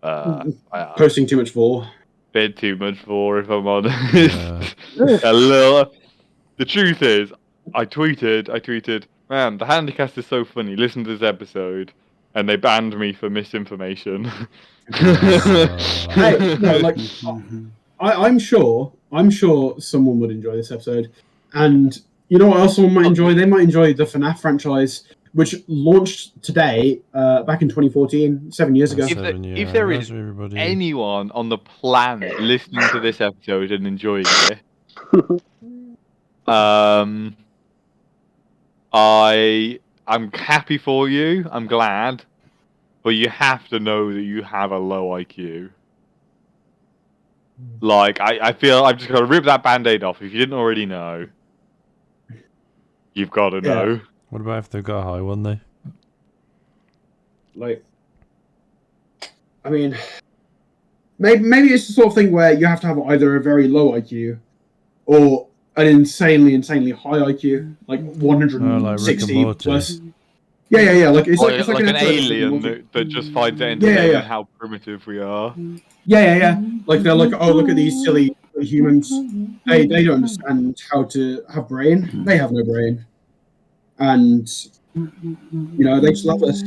Posting too much for. Bit too much for, if I'm honest. Yeah. A little. The truth is, I tweeted, man, the Handicast is so funny. Listen to this episode, and they banned me for misinformation. Hey, no, like I'm sure someone would enjoy this episode, and you know what else someone might enjoy? They might enjoy the FNAF franchise, which launched today, back in 2014, 7 years ago. If there is everybody. anyone on the planet listening to this episode and enjoying it, I'm happy for you. I'm glad, but you have to know that you have a low IQ. Like I feel I've just got to rip that band-aid off. If you didn't already know, you've got to know. What about if they've got a high one, though? Like, I mean, maybe it's the sort of thing where you have to have either a very low IQ or an insanely high IQ, like 160 plus. Yeah. Like it's like an episode of alien Rick and that just finds it entertaining how primitive we are. Yeah. Like they're like, oh, look at these silly humans. They don't understand how to have brain. They have no brain, and you know they just love us.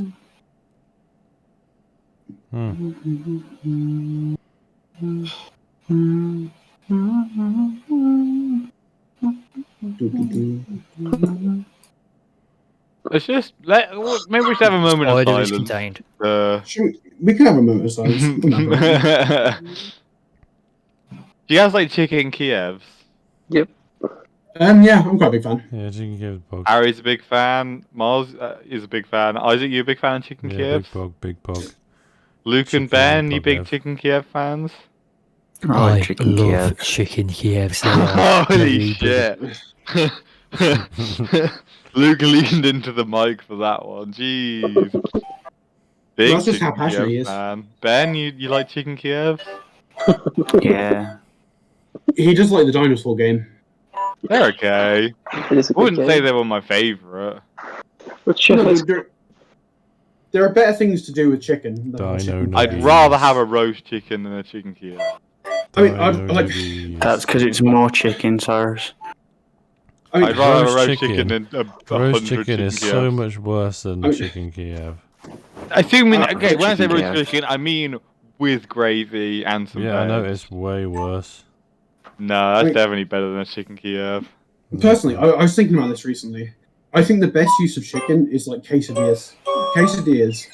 Let's just maybe we should have a moment of Spider is silence. contained. We can have a moment of silence. Do you guys like chicken Kievs? Yep. Yeah, I'm quite a big fan. Yeah, chicken Kiev pog. Harry's a big fan. Mars is a big fan. Isaac, you a big fan of chicken Yeah, Kievs? big pog. Luke Chicken and Ben, you Pog, big Ev. chicken Kiev fans? I chicken love Kiev. chicken Kievs. They are Holy very shit! Luke leaned into the mic for that one. Jeez. Big That's just how chicken passionate Kiev he is. fan. Ben, you like chicken Kievs? Yeah. He does like the dinosaur game. They're okay. It is a I wouldn't good say game. they were my favourite. But Chef No, is there are better things to do with chicken. Than Dino chicken. I'd Nuggies. rather have a roast chicken than a chicken Kiev. I mean, I Dino like- Nuggies. That's because it's more chicken, Cyrus. I mean, I'd rather have a roast roast chicken chicken. than a Roast 100 chicken is Kievs. so much worse than I mean- chicken Kiev. Assuming, Uh, okay, when I say chicken roast Kiev. chicken, I mean with gravy and some Yeah, I know veg. it's way worse. No, that's Wait. definitely better than a chicken Kiev. personally, I was thinking about this recently. I think the best use of chicken is like quesadillas. Quesadillas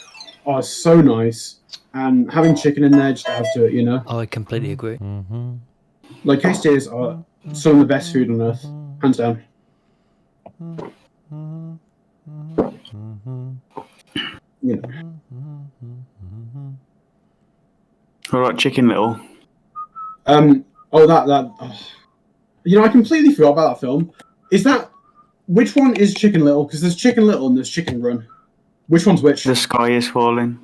are so nice, and having chicken in there just adds to it. You know, I completely agree. Mm-hmm. like quesadillas are some of the best food on earth, hands down. You know, What about Chicken Little? you know, I completely forgot about that film. Is that which one is Chicken Little? Because there's Chicken Little and there's Chicken Run. Which one's which? The Sky is Falling.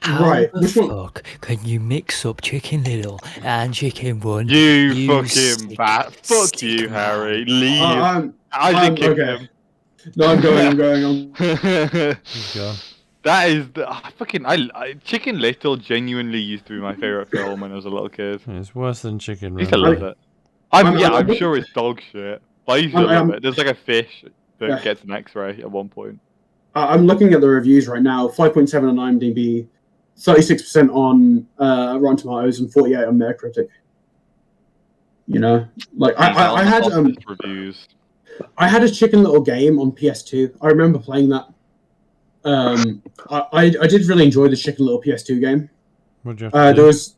How Right, the which one- fuck can you mix up Chicken Little and Chicken Run? You fucking sick, bat. Fuck sick you, man. Harry. Leave. I'm kick okay. No, I'm going. him. He's gone. That is the I Chicken Little genuinely used to be my favorite film when I was a little kid. It's worse than chicken I used to run. love it. I'm I'm- sure it's dog shit. But I used to love it. There's like a fish that Yeah. gets an X-ray at one point. I'm looking at the reviews right now. 5.7 on IMDb, 36% on Rotten Tomatoes, and 48 on Metacritic. You know, like I had reviews. I had a Chicken Little game on PS2. I remember playing that. I did really enjoy the Chicken Little PS2 game. What'd you have to do? There was,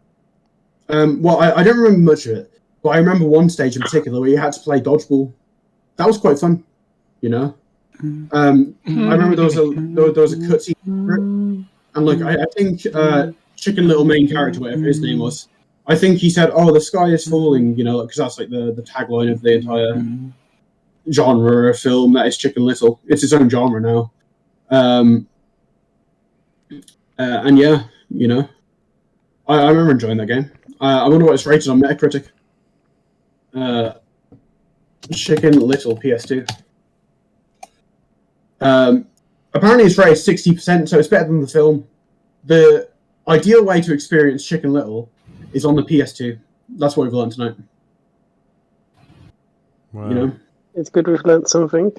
well, I don't remember much of it, but I remember one stage in particular where you had to play dodgeball. That was quite fun, you know. I remember there was a cutscene for it, and like I think Chicken Little main character, whatever his name was, I think he said, "Oh, the sky is falling," you know, because that's like the tagline of the entire genre of film that is Chicken Little. It's its own genre now. And yeah, you know, I remember enjoying that game. I wonder what it's rated on Metacritic. Chicken Little PS2. Apparently it's rated 60%, so it's better than the film. ideal way to experience Chicken Little is on the PS2. That's what we've learned tonight. Wow. You know, It's good we've learnt something.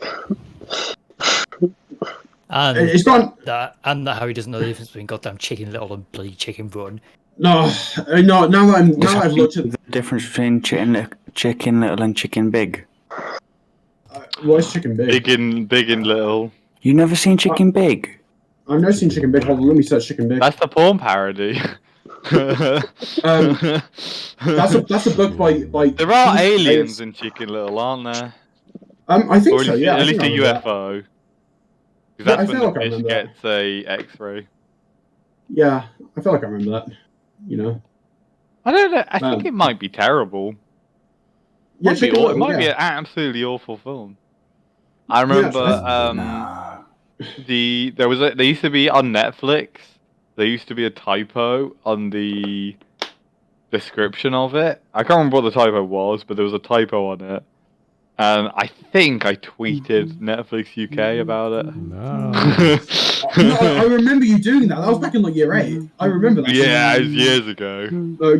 And it's gone. that how he doesn't know the difference between goddamn Chicken Little and bloody Chicken Run. No, no. Now that I've looked at the difference between chicken little and chicken big. what is Chicken Big? Big and little. You never seen chicken big? I've never seen Chicken Big. Hold on, let me search Chicken Big. That's the porn parody. That's a book by. There are aliens in Chicken Little, aren't there? I think Or so. Yeah, at I least think a I remember that. UFO. Yeah, Because I that's feel when like I the fish remember that. gets a X-ray. Yeah, I feel like I remember that. You know. I don't know. I think it might be terrible. Yeah, Might be Chicken it Little. might be Yeah. an absolutely awful film. I remember No. there used to be on Netflix. There used to be a typo on the description of it. I can't remember what the typo was, but there was a typo on it, and I think I tweeted Netflix UK about it. No. No, I remember you doing that. That was back in like year 8. I remember that. Yeah, it was years ago.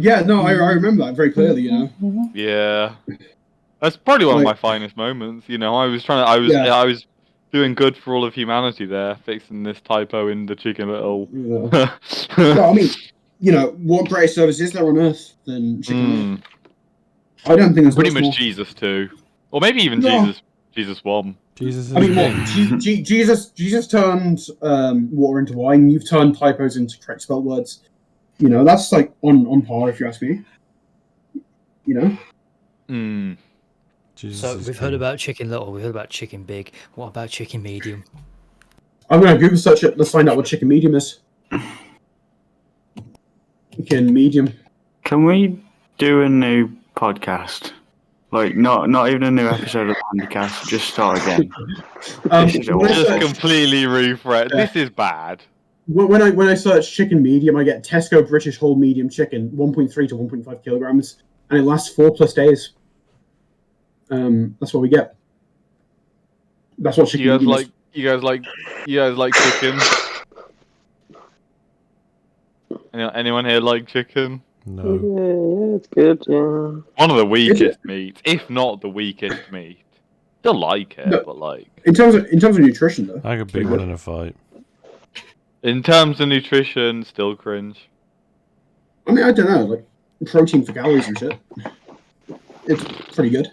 Yeah, no, I remember that very clearly. You know. Yeah, that's probably one of my Like- finest moments. You know, I was doing good for all of humanity there, fixing this typo in the Chicken Little. Yeah. No, I mean, you know, what greater service is there on earth than Chicken Little? Mm, I don't think there's pretty much much more. Jesus too, or maybe even No. Jesus 1. Jesus is I mean, king. what? Jesus turned water into wine. You've turned typos into correct spelled words. You know, that's like on par, if you ask me. You know. Mm. Jesus So is we've heard king. about Chicken Little, we've heard about Chicken Big. What about Chicken Medium? I'm gonna Google search it. Let's find out what chicken medium is. Chicken medium. Can we do a new podcast? Like, not even a new episode of Handicast. Just start again. This is When I Just search- completely refresh. Yeah. This is bad. when I search chicken medium, I get Tesco British whole medium chicken, 1.3 to 1.5 kilograms, and it lasts 4+ days. That's what we get. That's what chicken You guys medium like you guys like chicken? Anyone here like chicken? No. Yeah, it's good. Yeah. One of the weakest meats, if not the weakest meat. Still like it, No. but like In terms of nutrition, though. I could beat one in a fight. in terms of nutrition, still cringe. I mean, I don't know, like protein for calories and shit. It's pretty good.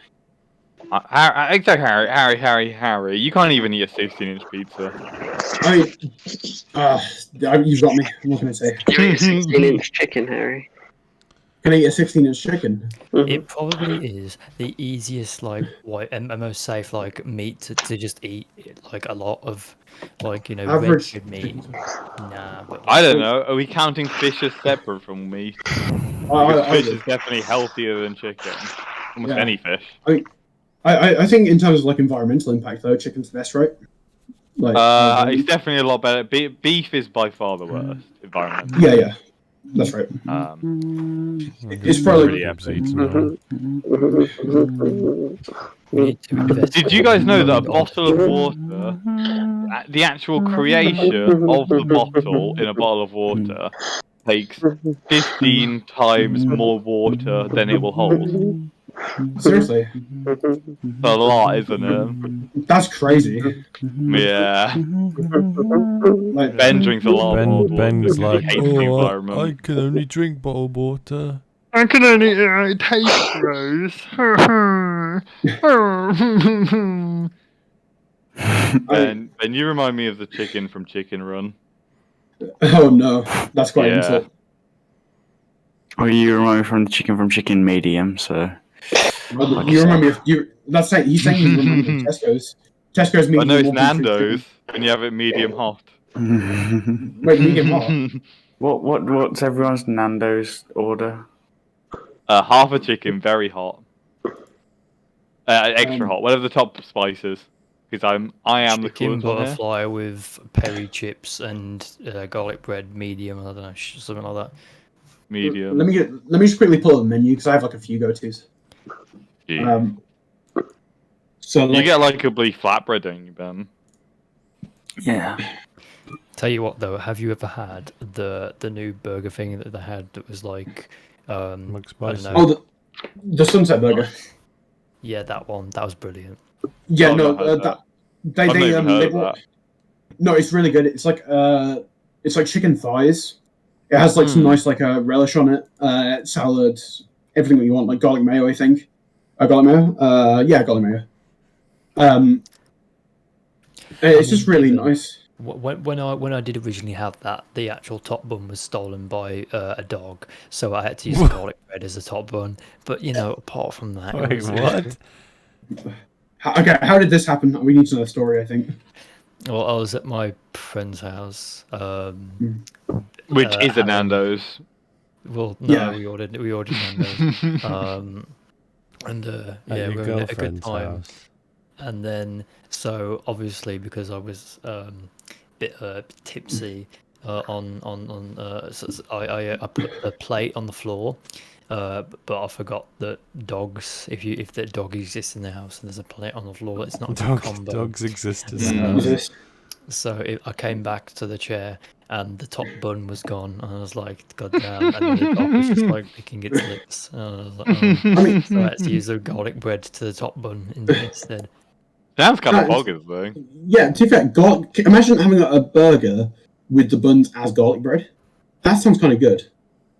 Exactly, Harry. You can't even eat a 16-inch pizza. I mean, you've got me. What can I say? You eat a 16-inch chicken, Harry. Can I eat a 16-inch chicken? It probably is the easiest, like, white and most safe, like, meat to just eat, like, a lot of, like, you know, Average- red meat. Nah, but I don't know. Are we counting fish as separate from meat? Because I fish would. is definitely healthier than chicken. Almost Yeah. any fish. I think in terms of like environmental impact, though, chicken's the best, right? Like, It's definitely a lot better. Beef is by far the worst environment. yeah, that's right. It's probably- we need to invest. Did you guys know that a bottle of water, the actual creation of the bottle in a bottle of water, takes 15 times more water than it will hold? Seriously, That's a lot, isn't it? that's crazy. Yeah. Like, Ben drinks a lot of bottled water Ben's because like, he hates the oh, environment. I can only drink bottled water. I can only taste gross. Ben, you remind me of the chicken from Chicken Run. oh no, that's quite Yeah. insult. Well, you remind me from the chicken medium, so. You remind me of you. That's like he's saying you remember me of Tesco's. Tesco's I medium. know it's 1.3 Nando's when you have it medium hot. chicken. Wait, medium hot. What's everyone's Nando's order? Half a chicken, very hot. Extra hot, whatever the top spices. Because I am the Chicken coolest one here. butterfly with peri chips and garlic bread, medium. I don't know, something like that. Medium. Let me just quickly pull up the menu because I have like a few go-tos. Yeah. So You like, get like a bleak flatbread, don't you, Ben? Yeah. Tell you what though, have you ever had the new burger thing that they had that was like I don't McSpicy. know. Oh, the Sunset Burger. Yeah, that one. That was brilliant. Yeah, I've no, not had that. they I've not even heard they of bought. that. No, it's really good. It's like chicken thighs. It has like some nice like relish on it, salad, everything that you want, like garlic mayo, I think. Garlic mayo. Yeah, garlic mayo. It's just really nice. When I did originally have that, the actual top bun was stolen by a dog, so I had to use the garlic bread as a top bun. But you know, apart from that, it Wait, was- what? Okay, how did this happen? We need to know the story, I think. Well, I was at my friend's house. Which is a having- Nando's. Well, no, Yeah. we ordered Nando's. And At yeah, your we were having a good girlfriend's time. house. And then, so obviously, because I was bit tipsy I put a plate on the floor, but I forgot that dogs. If the dog exists in the house and there's a plate on the floor, it's not a good combo. Dogs exist as Mm. well. Jesus. So I came back to the chair and the top bun was gone, and I was like, "God damn!" And the dog was just like licking its lips. And I was like, oh. I mean, So I had to use the garlic bread to the top bun instead. Sounds kind of That is- boggers though. yeah, to be fair, imagine having a burger with the buns as garlic bread. That sounds kind of good.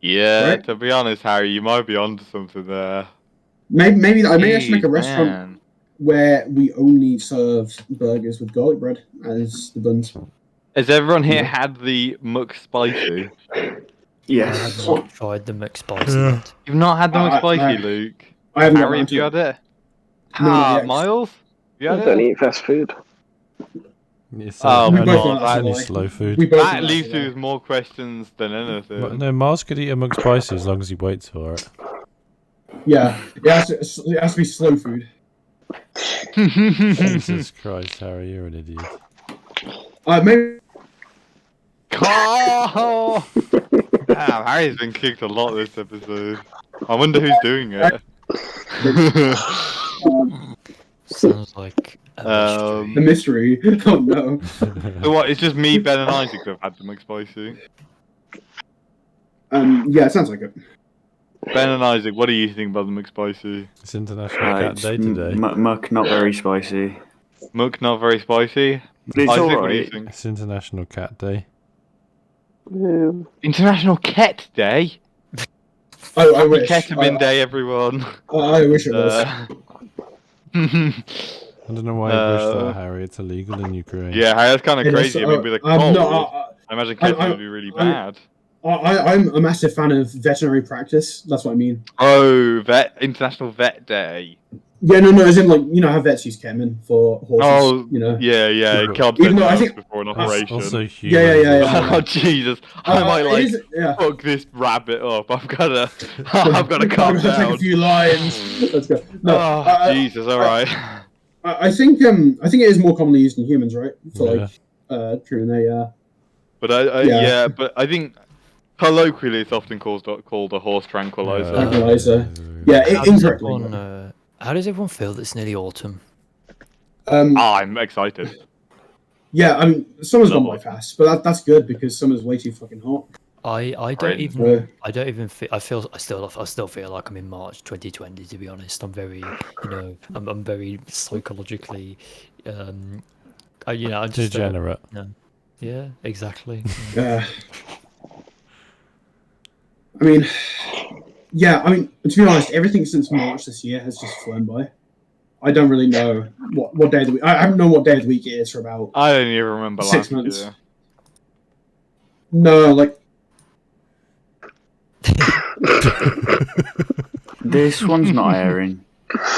Yeah, Right? to be honest, Harry, you might be onto something there. Maybe I should make a restaurant Man. where we only serve burgers with garlic bread as the buns. Has everyone here Yeah. had the McSpicy? I Yes. have not tried the McSpicy Yeah. yet. You've not had the McSpicy, I- Luke. I haven't got Harry, around have to you it. had it? No, not Ah, yet. Miles? You I had don't it? eat fast food. It's Oh, We come both on, want that only to lie. slow food. We both That want leaves to you lie. with more questions than anything. But no, Mars could eat a McSpicy as long as he waits for it. Yeah, it has to be slow food. Jesus Christ, Harry, you're an idiot. Maybe Oh! Damn, Harry's been kicked a lot this episode. I wonder who's doing it. Sounds like a Um, the mystery. Oh no. So what? It's just me, Ben, and Isaac who have had the McSpicy. Yeah, it sounds like it. Ben and Isaac, what do you think about the McSpicy? It's International Cat It's Day today. muck, not very spicy. Muck, not very spicy. It's Isaac, what do you alright. think? It's International Cat Day. Yeah. International Ket Day. I wish. Ketamine Day, everyone. I wish it was. I don't know why you wish that, Harry. It's illegal in Ukraine. Yeah, that's kind of It is, crazy. I mean, with a I'm cold, not- I imagine I- ketamine would be really I- bad. I'm a massive fan of veterinary practice. That's what I mean. Oh, International Vet Day. Yeah, no, as in like how vets use ketamine for horses. Oh, you know. Yeah, Yeah, can't even take though I drugs think- before an Also- operation. Also humans. Yeah. Oh Jesus! I might it like is- yeah. fuck this rabbit up. I've gotta calm I'm gonna down. take a few lines. Let's go. No, Oh Jesus! All right. I think it is more commonly used in humans, right? For Yeah. like treating a But I Yeah. but I think colloquially it's often called a horse tranquilizer. Tranquilizer. Yeah, How does, incorrectly. everyone, how does everyone feel that it's nearly autumn? I'm excited. Yeah, I mean, summer's gone by Lovely. fast, but that's good because summer's way too fucking hot. I don't Right. even feel I still feel like I'm in March 2020, to be honest. I'm very I'm very psychologically I just Degenerate. yeah, exactly. I mean, to be honest, everything since March this year has just flown by. I don't really know what day of the week. I don't know what day of the week it is for about. I don't even remember 6 last months. year. No, like This one's not airing.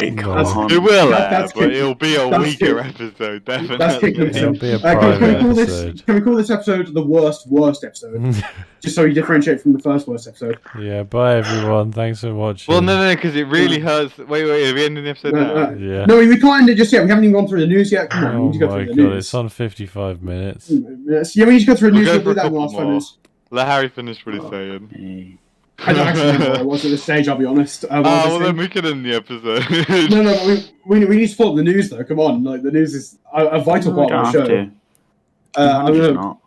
It No. can't. It will That's but kick- it'll be a that's weaker kick- episode, that's kicked definitely. It'll be a can we private call this? episode. Can we call this episode the worst episode? Just so you differentiate from the first worst episode. Yeah, bye everyone. Thanks for watching. Well, no, because it really hurts. Wait, are we ending the episode No, now? no. Yeah. No, we can't end it just yet. We haven't even gone through the news yet. Come on, we Oh need to go my through god, the news. it's on 55 minutes. Yes, yeah, we need to go through the We'll news. go We'll for do a that in the couple last 5 more. minutes. Let Harry finish what he's saying. I don't actually remember what I was at this stage, I'll be honest. Oh, well, then we can end the episode. No, but we need to follow the news though. Come on, like the news is a vital We part don't of the have show. to. No, I'm just gonna not.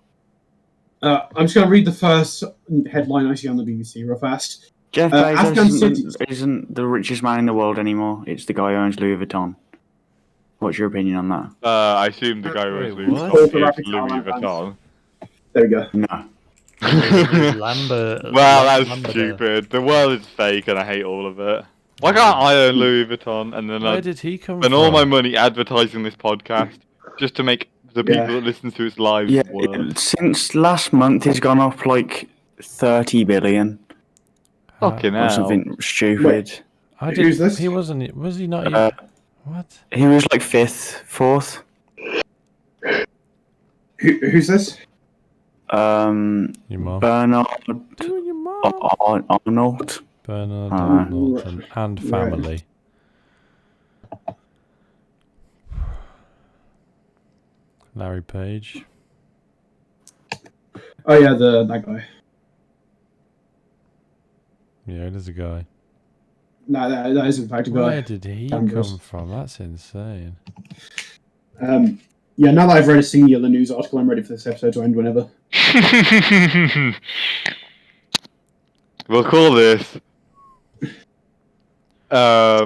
I'm just going to read the first headline I see on the BBC real fast. Jeff Afghan Bezos isn't the richest man in the world anymore. It's the guy who owns Louis Vuitton. What's your opinion on that? I assume the guy who Wait, owns Louis what? Vuitton Author is Rapid Louis Talent Vuitton. There we go. No. Lambert. Well, that's Lambert. stupid. The world is fake and I hate all of it. Why can't I own Louis Vuitton and then Where I did he come spend from? all my money advertising this podcast just to make the people that listen to its lives Yeah, worse? since last month, he's gone up like 30 billion Fucking or hell. something stupid. I Who's did. this? He wasn't. Was he not? Uh, What? He was like fourth. Who's this? Your mom. Bernard Doing your mom. Arnold. Bernard Uh, Arnold and right. family. Larry Page. Oh yeah, that guy. Yeah, it is a guy. No, that is in fact a guy. Where did he Dangerous. come from? That's insane. Yeah, now that I've read a singular news article, I'm ready for this episode to end whenever. We'll call this. We'll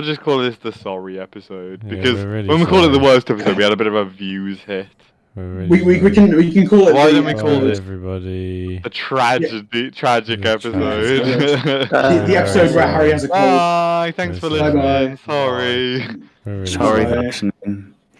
just call this the sorry episode Yeah, because we're really when we call it the sorry. worst episode, we had a bit of a views hit. We're really We sorry. can call it. Why the, don't we call Bye, this everybody? a tragic Yeah, episode? the episode where Harry has a cold. Bye. Thanks for Bye-bye. listening. Sorry. We're really Sorry Bye. for listening.